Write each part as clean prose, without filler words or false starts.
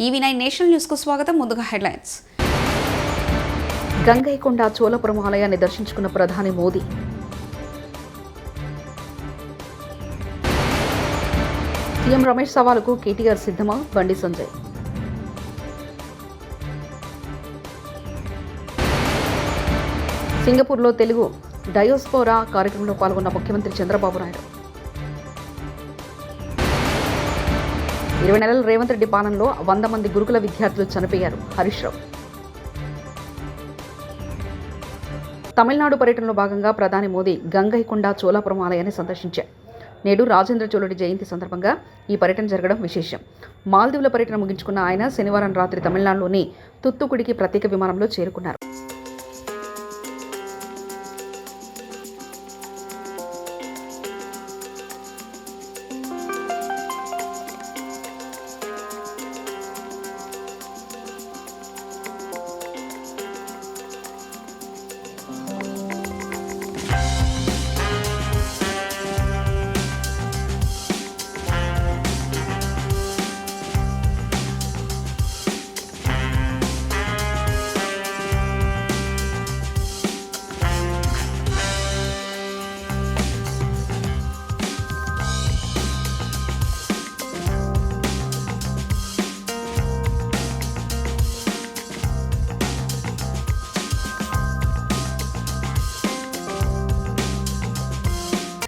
EV9 national news కు స్వాగతం. ముందుగా హెడ్లైన్స్. గంగైకొండ చోళపురం ఆలయాన్ని దర్శించుకున్న ప్రధాని మోదీ. సీఎం రమేష్ సవాలుకు కేటీఆర్ సిద్ధమా? బండి సంజయ్. సింగపూర్లో తెలుగు డయోస్పోరా కార్యక్రమంలో పాల్గొన్న ముఖ్యమంత్రి చంద్రబాబు నాయుడు. 20 నెలల రేవంత్ రెడ్డి పాలనలో 100 మంది గురుకుల విద్యార్థులు చనిపోయారు. హరీష్ రావు. తమిళనాడు పర్యటనలో భాగంగా ప్రధాని మోదీ గంగైకొండ చోళపురం ఆలయాన్ని సందర్శించారు. నేడు రాజేంద్ర చోళుడి జయంతి సందర్భంగా ఈ పర్యటన జరగడం విశేషం. మాల్దీవుల పర్యటన ముగించుకున్న ఆయన శనివారం రాత్రి తమిళనాడులోని తుత్తుకుడికి ప్రత్యేక విమానంలో చేరుకున్నారు.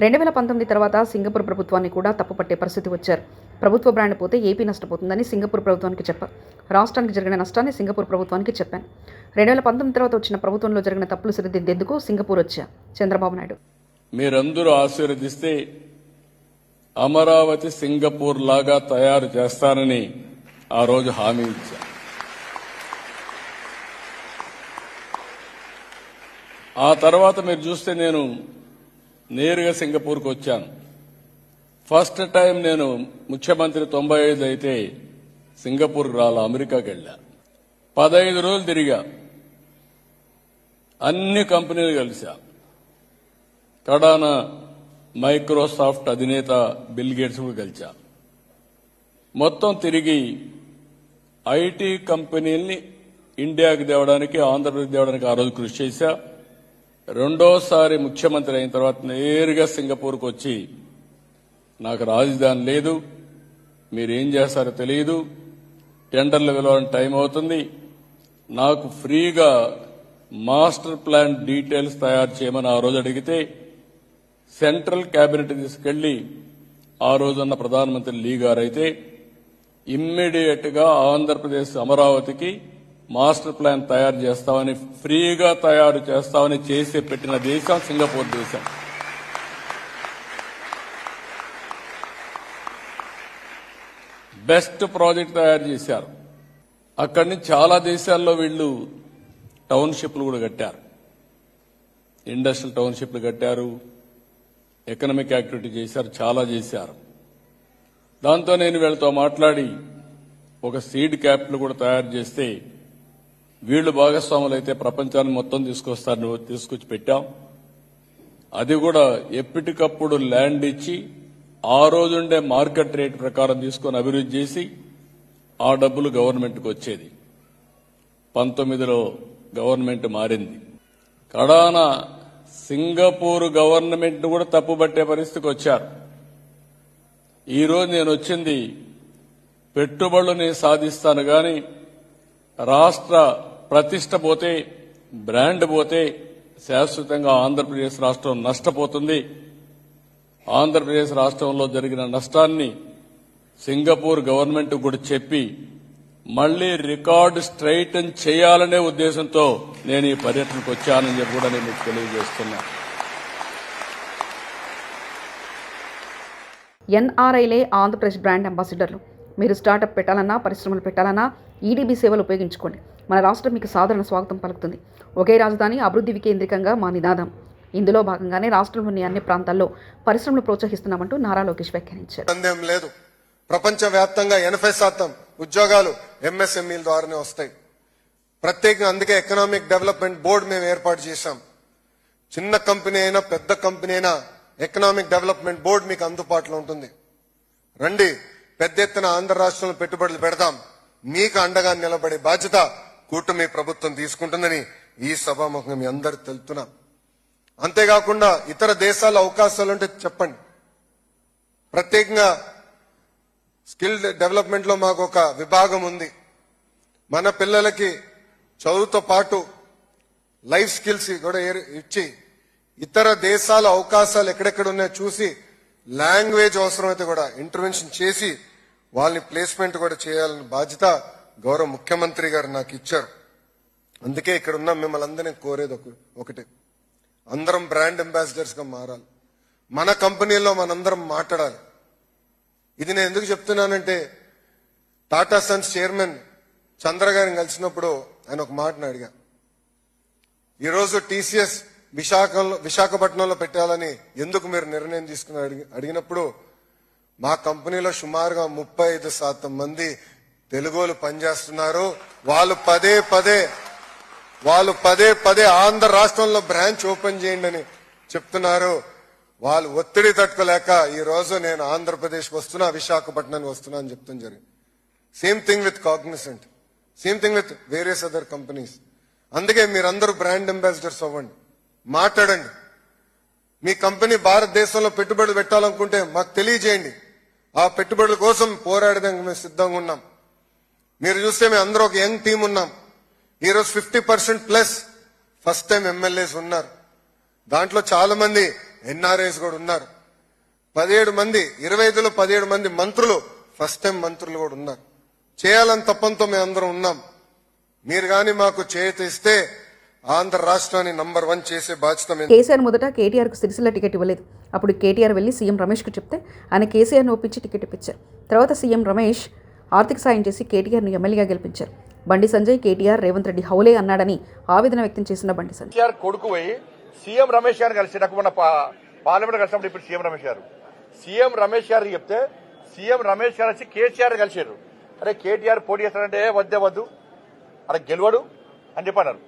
(2019) తర్వాత సింగపూర్ ప్రభుత్వాన్ని కూడా తప్పుపట్టే పరిస్థితి వచ్చారు. ప్రభుత్వ బ్రాండ్ పోతే ఏపీ నష్టపోతుందని సింగపూర్ ప్రభుత్వానికి చెప్పారు. రాష్ట్రానికి జరిగిన నష్టాన్ని సింగపూర్ ప్రభుత్వానికి చెప్పాను. 2019 తర్వాత వచ్చిన ప్రభుత్వంలో జరిగిన తప్పులు సరిదిద్దేందుకు సింగపూర్ వచ్చా చంద్రబాబు నాయుడు. మీరందరూ ఆశీర్వదిస్తే అమరావతి సింగపూర్ లాగా తయారు చేస్తానని ఆ రోజు హామీ ఇచ్చా. ఆ తర్వాత మీరు చూస్తే నేను నేరుగా సింగపూర్కు వచ్చాను. ఫస్ట్ టైం నేను ముఖ్యమంత్రి 95 అయితే సింగపూర్కు రాలా, అమెరికాకి వెళ్ళా. 15 రోజులు తిరిగా, అన్ని కంపెనీలు కలిసా. కడాన మైక్రోసాఫ్ట్ అధినేత బిల్ గేట్స్ కూడా కలిసా. మొత్తం తిరిగి ఐటీ కంపెనీల్ని ఇండియాకి తేవడానికి, ఆంధ్రప్రదేశ్ తేవడానికి ఆ రోజు కృషి చేశా. రెండోసారి ముఖ్యమంత్రి అయిన తర్వాత నేరుగా సింగపూర్కు వచ్చి నాకు రాజధాని లేదు, మీరేం చేస్తారో తెలియదు, టెండర్లు పిలవాలని టైం అవుతుంది, నాకు ఫ్రీగా మాస్టర్ ప్లాన్ డీటెయిల్స్ తయారు చేయమని ఆ రోజు అడిగితే సెంట్రల్ కేబినెట్ తీసుకెళ్లి ఆ రోజున్న ప్రధానమంత్రి లీ గారైతే ఇమ్మీడియట్ గా ఆంధ్రప్రదేశ్ అమరావతికి మాస్టర్ ప్లాన్ తయారు చేస్తామని, ఫ్రీగా తయారు చేస్తామని చేసి పెట్టిన దేశం సింగపూర్ దేశం. బెస్ట్ ప్రాజెక్ట్ తయారు చేశారు. అక్కడి నుంచి చాలా దేశాల్లో వీళ్ళు టౌన్షిప్లు కూడా కట్టారు, ఇండస్ట్రియల్ టౌన్షిప్లు కట్టారు, ఎకనామిక్ యాక్టివిటీ చేశారు, చాలా చేశారు. దాంతో నేను వీళ్ళతో మాట్లాడి ఒక సీడ్ క్యాపిటల్ కూడా తయారు చేస్తే వీళ్లు భాగస్వాములు అయితే ప్రపంచాన్ని మొత్తం తీసుకొచ్చి పెట్టాం. అది కూడా ఎప్పటికప్పుడు ల్యాండ్ ఇచ్చి ఆ రోజుండే మార్కెట్ రేట్ ప్రకారం తీసుకొని అభివృద్ధి చేసి ఆ డబ్బులు గవర్నమెంట్కి వచ్చేది. 19లో గవర్నమెంట్ మారింది. కడాన సింగపూర్ గవర్నమెంట్ కూడా తప్పుబట్టే పరిస్థితికి వచ్చారు. ఈ రోజు నేను వచ్చింది పెట్టుబడులు నేను సాధిస్తాను గాని రాష్ట్ర ప్రతిష్ట పోతే, బ్రాండ్ పోతే శాశ్వతంగా ఆంధ్రప్రదేశ్ రాష్ట్రం నష్టపోతుంది. ఆంధ్రప్రదేశ్ రాష్ట్రంలో జరిగిన నష్టాన్ని సింగపూర్ గవర్నమెంట్ కూడా చెప్పి మళ్లీ రికార్డు స్ట్రైటన్ చేయాలనే ఉద్దేశంతో నేను ఈ పర్యటనకు వచ్చానని చెప్పి కూడా నేను మీకు తెలియజేస్తున్నా. ఎన్ఆర్ఐలే ఆంధ్రప్రదేశ్ బ్రాండ్ అంబాసిడర్లు. మీరు స్టార్టప్ పెట్టాలన్నా, పరిశ్రమలు పెట్టాలన్నా ఈడీబీ సేవలు ఉపయోగించుకోండి. మన రాష్ట్రం మీకు సాధారణ స్వాగతం పలుకుతుంది. ఒకే రాజధాని, అభివృద్ధి వికేంద్రీకంగా మా నినాదం. ఇందులో భాగంగానే రాష్ట్రంలోని అన్ని ప్రాంతాల్లో పరిశ్రమలు ప్రోత్సహిస్తున్నామంటూ నారా లోకేష్ వ్యాఖ్యానించారు. సందేహం లేదు, ప్రపంచవ్యాప్తంగా 80% ఉద్యోగాలు ఎంఎస్ఎంఈల ద్వారానే వస్తాయి. ప్రత్యేకంగా అందుకే ఎకనామిక్ డెవలప్మెంట్ బోర్డు మేము ఏర్పాటు చేశాం. చిన్న కంపెనీ అయినా పెద్ద కంపెనీ అయినా ఎకనామిక్ డెవలప్మెంట్ బోర్డు మీకు అందుబాటులో ఉంటుంది. రండి, పెద్ద ఎత్తున ఆంధ్ర రాష్ట్రంలో పెట్టుబడులు పెడదాం. మీకు అండగా నిలబడే బాధ్యత కూటమి ప్రభుత్వం తీసుకుంటుందని ఈ సభాముఖంగా మీ అందరు తెలుపుతున్నా. అంతేకాకుండా ఇతర దేశాల అవకాశాలు ఉంటే చెప్పండి. ప్రత్యేకంగా స్కిల్ డెవలప్మెంట్ లో మాకు ఒక విభాగం ఉంది. మన పిల్లలకి చదువుతో పాటు లైఫ్ స్కిల్స్ కూడా ఇచ్చి ఇతర దేశాల అవకాశాలు ఎక్కడెక్కడ ఉన్నాయో చూసి లాంగ్వేజ్ అవసరమైతే కూడా ఇంటర్వెన్షన్ చేసి వాళ్ళని ప్లేస్మెంట్ కూడా చేయాలని బాధ్యత గౌరవ ముఖ్యమంత్రి గారు నాకు ఇచ్చారు. అందుకే ఇక్కడ ఉన్న మిమ్మల్ని అందరినీ కోరేది ఒకటే, అందరం బ్రాండ్ అంబాసిడర్స్ గా మారాలి. మన కంపెనీలో మనందరం మాట్లాడాలి. ఇది నేను ఎందుకు చెప్తున్నానంటే, టాటా సన్స్ చైర్మన్ చంద్ర గారిని కలిసినప్పుడు ఆయన ఒక మాటను అడిగా. ఈరోజు టీసీఎస్ విశాఖపట్నంలో పెట్టాలని ఎందుకు మీరు నిర్ణయం తీసుకుని అడిగినప్పుడు, మా కంపెనీలో సుమారుగా 35% మంది తెలుగోలు పనిచేస్తున్నారు. వాళ్ళు పదే పదే ఆంధ్ర రాష్ట్రంలో బ్రాంచ్ ఓపెన్ చేయండి అని చెప్తున్నారు. వాళ్ళు ఒత్తిడి తట్టుకోలేక ఈ రోజు నేను ఆంధ్రప్రదేశ్ వస్తున్నా, విశాఖపట్నానికి వస్తున్నా అని చెప్తాం జరిగింది. Same thing with Cognizant, same thing with various other companies. అందుకే మీరందరూ బ్రాండ్ అంబాసిడర్స్ అవ్వండి, మాట్లాడండి. మీ కంపెనీ భారతదేశంలో పెట్టుబడులు పెట్టాలనుకుంటే మాకు తెలియజేయండి. ఆ పెట్టుబడుల కోసం పోరాడడానికి మేము సిద్ధంగా ఉన్నాం. మీరు చూస్తే మేము అందరూ ఒక యంగ్ టీం ఉన్నాం. ఈరోజు 50% ప్లస్ ఫస్ట్ టైం ఎమ్మెల్యేస్ ఉన్నారు. దాంట్లో చాలా మంది ఎన్ఆర్ఐస్ కూడా ఉన్నారు. 17 మంది 25లో 17 మంది మంత్రులు ఫస్ట్ టైం మంత్రులు కూడా ఉన్నారు. చేయాలని తప్పంతో మేము అందరం ఉన్నాం. మీరు గాని మాకు చేతి ఇస్తే ఆంధ్ర రాష్ట్రాన్ని నంబర్ 1 చేసే బాధ్యత. కేసీఆర్ మొదట కేటీఆర్కు సిరిసిల్ల టికెట్ ఇవ్వలేదు. అప్పుడు కేటీఆర్ వెళ్లి సీఎం రమేష్కు చెప్తే ఆయన కేసీఆర్ను ఒప్పించి టికెట్ ఇప్పించారు. తర్వాత సీఎం రమేష్ ఆర్థిక సాయం చేసి కేటీఆర్ను ఎమ్మెల్యేగా గెలిపించారు. బండి సంజయ్ కేటీఆర్ రేవంత్ రెడ్డి హౌలే అన్నాడని ఆవేదన వ్యక్తం చేసిన బండి సంజయ్ కొడుకు పోయి సీఎం రమేష్ గారు కలిసి నాకు మొన్న పార్లమెంట్ కలిసినప్పుడు ఇప్పుడు సీఎం రమేష్ గారు చెప్తే సీఎం రమేష్ గారు వచ్చి కేసీఆర్ కలిసారు. అరే కేటీఆర్ పోటీ చేస్తారంటే వద్దు అక్కడ గెలవడు అని చెప్పి అన్నారు.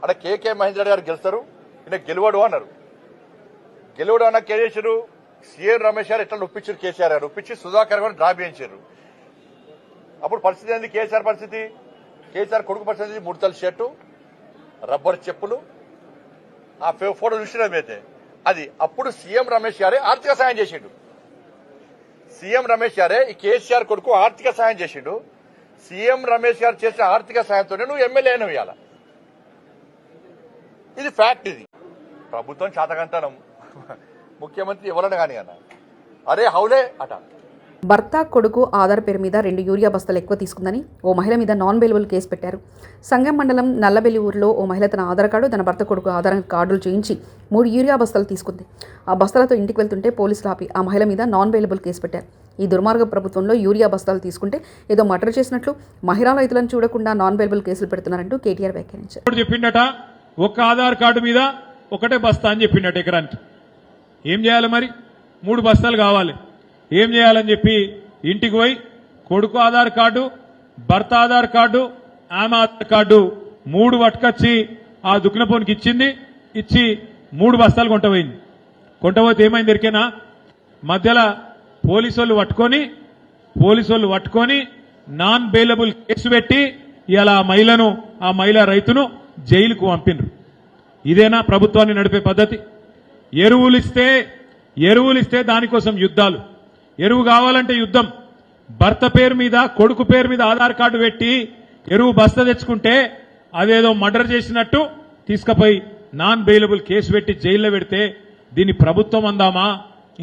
అక్కడ కేకే మహేందర్ రెడ్డి గారు గెలుస్తారు, ఈయన గెలవడు అన్నారు. గెలవడు అన్న కేసీఆర్ సీఎం రమేష్ గారు ఎట్లా ఒప్పించారు, కేసీఆర్ గారు ఒప్పించి సుధాకర్ గారు డ్రా చేయించారు. అప్పుడు పరిస్థితి ఏంది, కేసీఆర్ పరిస్థితి, కేసీఆర్ కొడుకు పరిస్థితి 3 తల షర్టు, రబ్బర్ చెప్పులు, ఆ ఫోటో చూసినమైతే అది. అప్పుడు సీఎం రమేష్ గారే ఆర్థిక సాయం చేసిండు. సీఎం రమేష్ గారే ఈ కేసీఆర్ కొడుకు ఆర్థిక సాయం చేసిండు. సీఎం రమేష్ గారు చేసిన ఆర్థిక సాయంతోనే నువ్వు ఎమ్మెల్యే అయినవు ఇవాళ. ఇది ఫ్యాక్ట్. ఇది ప్రభుత్వం చాతకంతనం, ముఖ్యమంత్రి ఎవరన్నా కానీ అన్న అరే హౌలే అట. భర్త కొడుకు ఆధార్ పేరు మీద 2 యూరియా బస్తాలు ఎక్కువ తీసుకుందని ఓ మహిళ మీద నాన్ బెయిలబుల్ కేసు పెట్టారు. సంగం మండలం నల్లబెల్లి ఊరిలో ఓ మహిళ తన ఆధార్ కార్డు, తన భర్త కొడుకు ఆధార్ కార్డులు చేయించి 3 యూరియా బస్తాలు తీసుకుంది. ఆ బస్తాలతో ఇంటికి వెళ్తుంటే పోలీసులు ఆపి ఆ మహిళ మీద నాన్ బెయిలబుల్ కేసు పెట్టారు. ఈ దుర్మార్గ ప్రభుత్వంలో యూరియా బస్తాలు తీసుకుంటే ఏదో మర్డర్ చేసినట్లు మహిళా రైతులను చూడకుండా నాన్ బెయిలబుల్ కేసులు పెడుతున్నారంటూ కేటీఆర్ వ్యాఖ్యానించారు. చెప్పిండట ఒక్క ఆధార్ కార్డు మీద ఒకటే బస్తా అని చెప్పిండట ఎకరానికి. ఏం చేయాలి మరి, 3 బస్తాలు కావాలి. ఏం చేయాలని చెప్పి ఇంటికి పోయి కొడుకు ఆధార్ కార్డు, భర్త ఆధార్ కార్డు, ఆమె ఆధార్ కార్డు 3 పట్టుకొచ్చి ఆ దుక్కినపోనికి ఇచ్చింది. ఇచ్చి 3 బస్తాలు కొంటపోయింది. కొంటపోతే ఏమైంది ఎరికేనా, మధ్యలో పోలీసు వాళ్ళు పట్టుకొని నాన్ బెయిలబుల్ కేసు పెట్టి ఇలా ఆ మహిళా రైతును జైలుకు పంపినరు. ఇదేనా ప్రభుత్వాన్ని నడిపే పద్ధతి? ఎరువులు ఇస్తే దానికోసం యుద్ధాలు, ఎరువు కావాలంటే యుద్ధం. భర్త పేరు మీద కొడుకు పేరు మీద ఆధార్ కార్డు పెట్టి ఎరువు బస్తా తెచ్చుకుంటే అదేదో మర్డర్ చేసినట్టు తీసుకుపోయి నాన్ బెయిలబుల్ కేసు పెట్టి జైల్లో పెడితే దీన్ని ప్రభుత్వం అందామా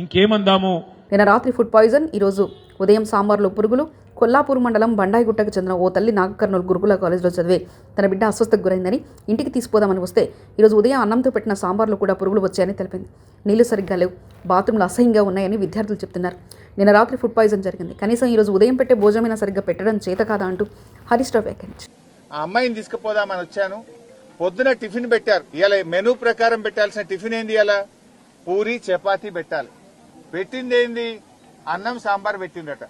ఇంకేమందాము? నిన్న రాత్రి ఫుడ్ పాయిజన్, ఈరోజు ఉదయం సాంబార్లో పురుగులు. కొల్లాపూర్ మండలం బండాయిగుట్టకు చెందిన ఓ తల్లి నాగకర్నూలు గురుకుల కాలేజీలో చదివే తన బిడ్డ అస్వస్థకు గురైందని ఇంటికి తీసుకుపోదామని వస్తే ఈరోజు ఉదయం అన్నంతో పెట్టిన సాంబార్లో కూడా పురుగులు వచ్చాయని తెలిపింది. నీళ్లు సరిగ్గా లేవు, బాత్రూంలు అసహ్యంగా ఉన్నాయని విద్యార్థులు చెప్తున్నారు. నిన్న రాత్రి ఫుడ్ పాయిజన్ జరిగింది, కనీసం ఈరోజు ఉదయం పెట్టే భోజనమైనా సరిగ్గా పెట్టడం చేత కాదా అంటూ హరీష్ రావు వ్యాఖ్యానించారు. ఆ అమ్మాయిని తీసుకుపోదామని వచ్చాను. పొద్దున టిఫిన్ పెట్టారు. ఇలా మెనూ ప్రకారం పెట్టాల్సిన టిఫిన్ ఏంది? ఇలా పూరి చపాతీ పెట్టాలి. పెట్టింది ఏంది? అన్నం సాంబార్ పెట్టిందట.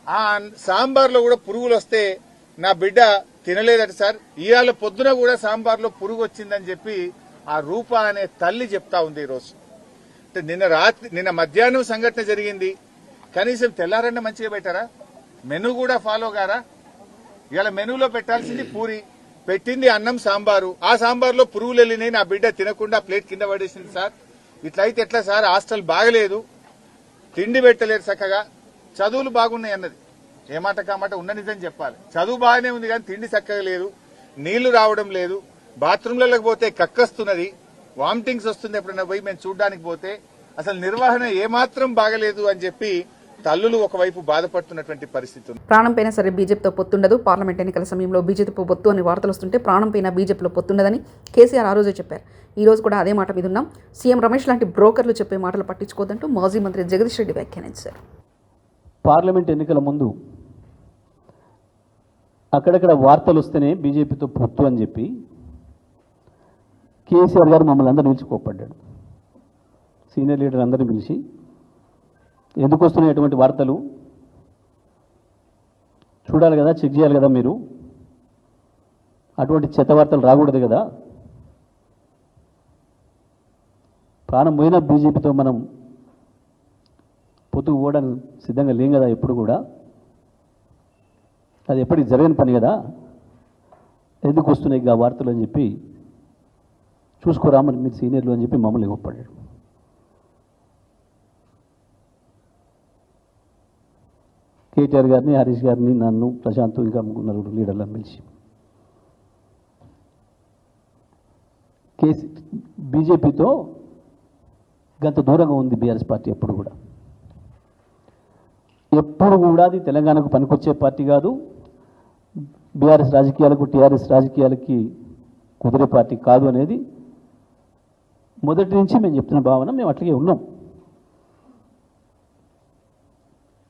ఆ సాంబార్లో కూడా పురుగులు వస్తే నా బిడ్డ తినలేదట సార్. ఇవాళ పొద్దున కూడా సాంబార్లో పురుగు వచ్చిందని చెప్పి ఆ రూప అనే తల్లి చెప్తా ఉంది. ఈరోజు అంటే నిన్న మధ్యాహ్నం సంఘటన జరిగింది. కనీసం తెల్లారన్న మంచిగా పెట్టారా? మెనూ కూడా ఫాలో గారా? ఇలా మెనూలో పెట్టాల్సింది పూరి, పెట్టింది అన్నం సాంబారు. ఆ సాంబార్లో పురుగులు వెళ్ళినాయి, నా బిడ్డ తినకుండా ప్లేట్ కింద పడేసింది సార్. ఇట్లయితే ఎట్లా సార్? హాస్టల్ బాగలేదు, తిండి పెట్టలేరు చక్కగా, చదువులు బాగున్నాయి అన్నది ఏ మాట కామాట ఉన్న నిజం చెప్పాలి. చదువు బాగానే ఉంది కానీ తిండి చక్కగా లేదు, నీళ్లు రావడం లేదు, బాత్రూంలకు పోతే కక్కస్తున్నది, వామిటింగ్స్ వస్తుంది. ఎప్పుడైనా పోయి మేము చూడడానికి పోతే అసలు నిర్వహణ ఏమాత్రం బాగలేదు అని చెప్పి తల్లులు ఒకవైపు బాధపడుతున్నటువంటి పరిస్థితి ఉంది. ప్రాణం పైన సరే బీజేపీతో పొత్తుండదు, పార్లమెంట్ ఎన్నికల సమయంలో బీజేపీతో పొత్తు అని వార్తలు వస్తుంటే ప్రాణం పైన బీజేపీలో పొత్తుండదని కేసీఆర్ ఆ రోజే చెప్పారు. ఈ రోజు కూడా అదే మాట మీద ఉన్నాం. సీఎం రమేష్ లాంటి బ్రోకర్లు చెప్పే మాటలు పట్టించుకోదంటూ మాజీ మంత్రి జగదీష్ రెడ్డి వ్యాఖ్యానించారు. పార్లమెంట్ ఎన్నికల ముందు అక్కడక్కడ వార్తలు వస్తేనే బీజేపీతో పొత్తు అని చెప్పి కేసీఆర్ గారు మమ్మల్ని అందరూ పిలిచి కోప్పడ్డాడు. సీనియర్ లీడర్ అందరినీ పిలిచి ఎందుకు వస్తున్నాయి అటువంటి వార్తలు చూడాలి కదా, చెక్ చేయాలి కదా, మీరు అటువంటి చెత్త వార్తలు రాకూడదు కదా, ప్రాణం పోయిన బీజేపీతో మనం పొత్తుకు పోవడానికి సిద్ధంగా లేం కదా, ఎప్పుడు కూడా అది ఎప్పటికి జరగని పని కదా, ఎందుకు వస్తున్నాయి ఆ వార్తలు అని చెప్పి చూసుకోరా మరి మీరు సీనియర్లు అని చెప్పి మమ్మల్ని కోప్పడ్డాడు. కేటీఆర్ గారిని, హరీష్ గారిని, నన్ను, ప్రశాంత్, ఇంకా నలుగురు లీడర్లను పిలిచి బీజేపీతో గంత దూరంగా ఉంది బీఆర్ఎస్ పార్టీ. ఎప్పుడు కూడా అది తెలంగాణకు పనికొచ్చే పార్టీ కాదు, బీఆర్ఎస్ రాజకీయాలకు, టీఆర్ఎస్ రాజకీయాలకి కుదిరే పార్టీ కాదు అనేది మొదటి నుంచి మేము చెప్తున్న భావన. మేము అట్లాగే ఉన్నాం.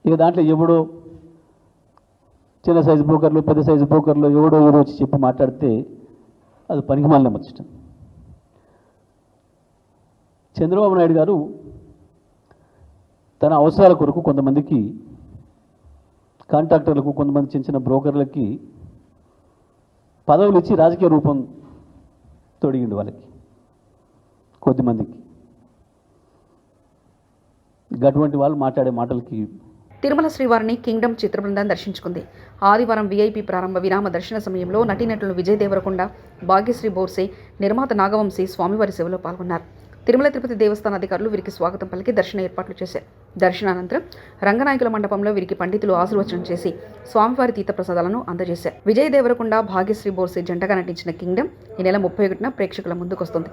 ఇక దాంట్లో ఎవడో చిన్న సైజు బ్రోకర్లు, పెద్ద సైజు బ్రోకర్లు ఎవడో వచ్చి చెప్పి మాట్లాడితే అది పనికిమాలిన ముచ్చట. చంద్రబాబు నాయుడు గారు తన అవసరాల కొరకు కొంతమందికి కాంట్రాక్టర్లకు, కొంతమంది చిన్న చిన్న బ్రోకర్లకి పదవులు ఇచ్చి రాజకీయ రూపం తొడిగిండు వాళ్ళకి, కొద్దిమందికి. అటువంటి వాళ్ళు మాట్లాడే మాటలకి తిరుమల శ్రీవారిని కింగ్డమ్ చిత్ర బృందం దర్శించుకుంది. ఆదివారం వీఐపీ ప్రారంభ విరామ దర్శన సమయంలో నటీనటులు విజయ్ దేవరకొండ, భాగ్యశ్రీ బోర్సే, నిర్మాత నాగవంశీ స్వామివారి సేవలో పాల్గొన్నారు. తిరుమల తిరుపతి దేవస్థాన అధికారులు వీరికి స్వాగతం పలికి దర్శన ఏర్పాట్లు చేశారు. దర్శనానంతరం రంగనాయకుల మండపంలో వీరికి పండితులు ఆశీర్వచనం చేసి స్వామివారి తీర్థప్రసాదాలను అందజేశారు. విజయ్ దేవరకొండ, భాగ్యశ్రీ బోర్సే జంటగా నటించిన కింగ్డమ్ ఈ నెల 31న ప్రేక్షకుల ముందుకొస్తుంది.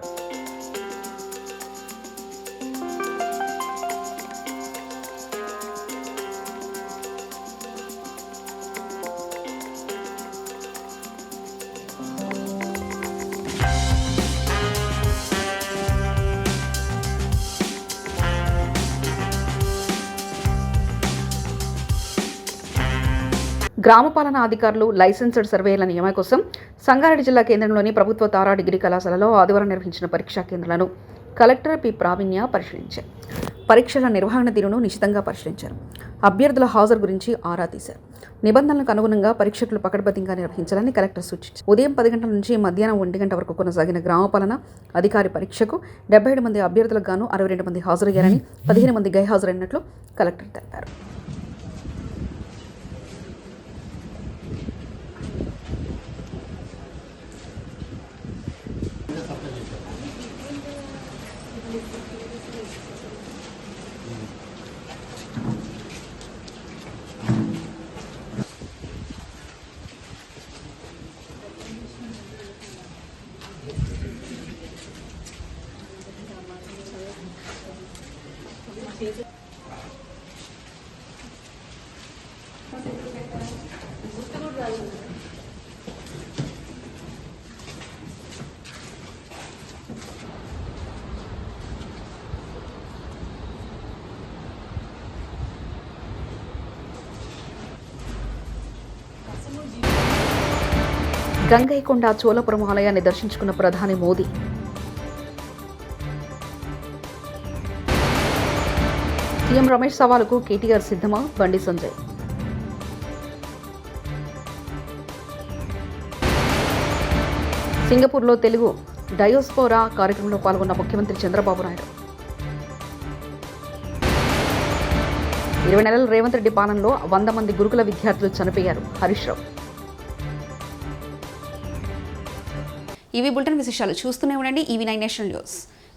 గ్రామ పాలనా అధికారులు లైసెన్స్డ్ సర్వేల నియమం కోసం సంగారెడ్డి జిల్లా కేంద్రంలోని ప్రభుత్వ తారా డిగ్రీ కళాశాలలో ఆదివారం నిర్వహించిన పరీక్షా కేంద్రాలను కలెక్టర్ పి ప్రావీణ్య పరిశీలించారు. పరీక్షల నిర్వహణ తీరును నిశితంగా పరిశీలించారు. అభ్యర్థుల హాజరు గురించి ఆరా తీశారు. నిబంధనలకు అనుగుణంగా పరీక్షలు పకడ్బందీగా నిర్వహించాలని కలెక్టర్ సూచించారు. ఉదయం 10 గంటల నుంచి మధ్యాహ్నం 1 గంట వరకు కొనసాగిన గ్రామ పాలన అధికారి పరీక్షకు 77 మంది అభ్యర్థులకు గాను 62 మంది హాజరయ్యారని, 15 మంది గైహాజరైనట్లు కలెక్టర్ తెలిపారు. గంగైకొండ చోళపురం ఆలయాన్ని దర్శించుకున్న ప్రధాని మోదీ. సీఎం రమేష్ సవాలుకు కేటీఆర్ సిద్ధమా? బండి సంజయ్. సింగపూర్లో తెలుగు డయోస్పోరా కార్యక్రమంలో పాల్గొన్న ముఖ్యమంత్రి చంద్రబాబు నాయుడు. 20 నెలల రేవంత్ రెడ్డి పాలనలో 100 మంది గురుకుల విద్యార్థులు చనిపోయారు. హరీష్ రావు. ఇవి బులెటిన్ విశేషాలు. చూస్తూనే ఉండండి ఈవీ9 నేషనల్ న్యూస్.